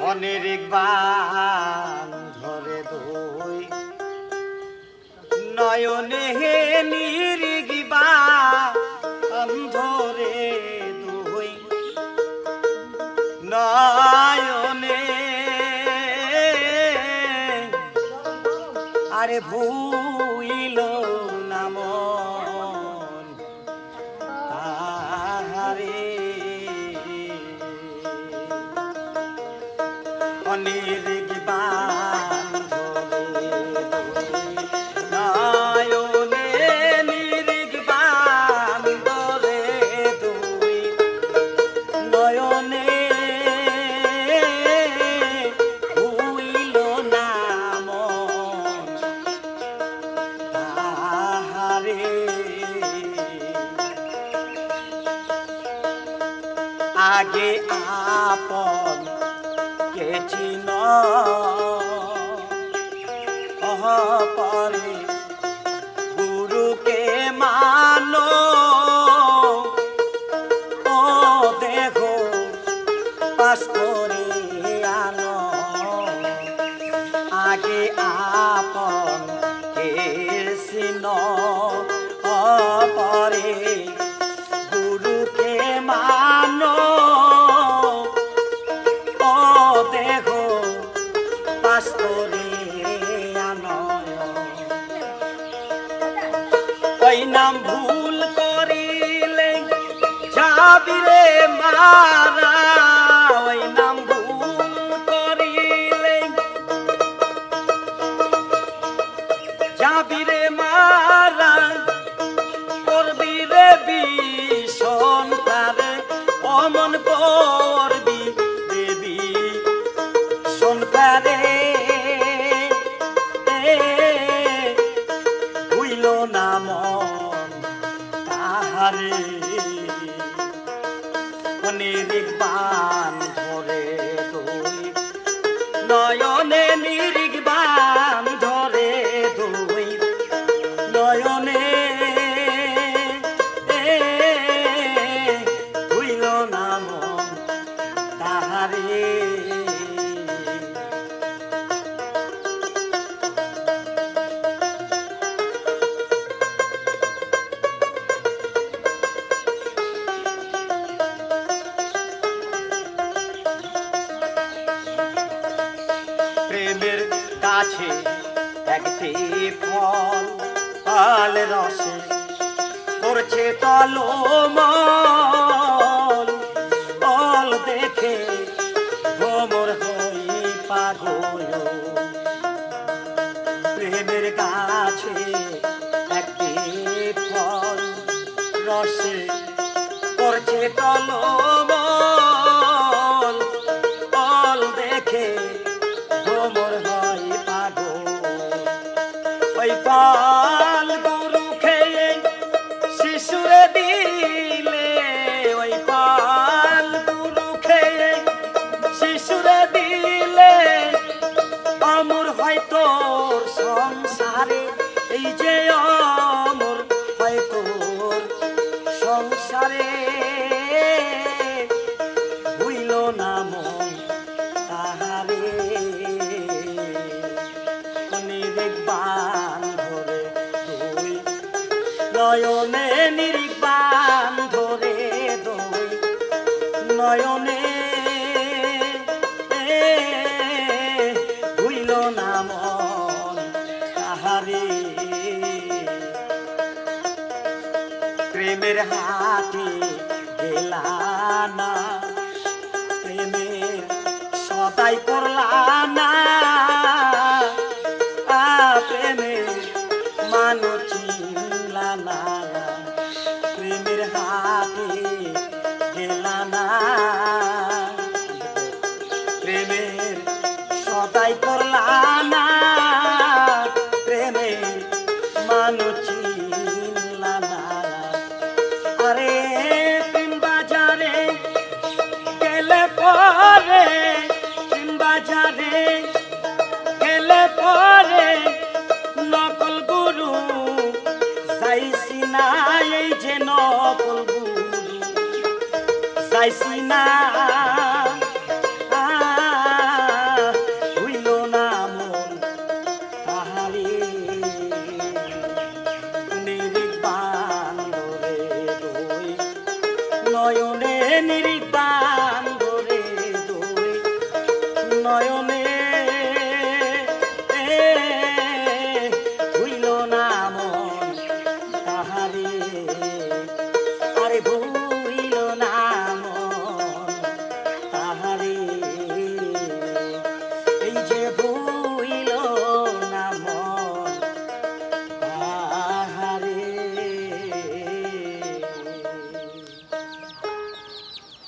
অনেক বান ধরে দই নয়নে নিরিগিবা ধরে দই নয়নে আরে ভুইল নাম তাহারে অনেক বান ধরে নয়নে নিরিগিবান ধরে দই নয়নে ভুইল নাম তাহারে আগে আপন কে চিন পরে গুরুকে মানো ও দেখো পাস করে আনো আগে আপন কে চিন পরে গুরুকে মানো ও দেখো পাস করে আনো ওই নাম ভুল করিলে যাবি রে মারা ওই নাম ভুল করিলে যাবি রে মারা করবি রে বিষণ তারে অমন করবি দেবী সন্তারে হইল না মন তাহারে অনেক বান ধরে দই নয়নে নিরিগবান ধরে দই নয়নে হইল না মন তাহারে প্রেমের গাছে একটি ফল ফল রসে করছে তলমল ফল দেখে ভ্রমর হই পাগল প্রেমের গাছে একটি ফল রসে করছে তলমল ফল দেখে ভ্রমর হয় পাগল ওই ফল গুরু খেয়ে শিশুরে দিলে ওই ফল গুরু খেয়ে শিশুরে দিলে অমর হয় তোর সংসারে এই যে অমর হয় তোর সংসারে হইল না মন তাহারে অনেক বান ধরে দই নয়নে নিরিগবান ধরে দই নয়নে হইল না মন তাহারে প্রেমের হাতে গেলা না প্রেমের সদাই করলা না প্রেমের মানো চিনলা না প্রেমের হাতে গেলা না প্রেমের সদাই করলা না প্রেমের মানো চিনলা না আরে প্রেম বাজারে গেলে পরে প্রেম বাজারে গেলে পরে নকল গুরু যাইছি না এই যে নকল গুরু যাইছি না নয়নে নিরিদ্ধ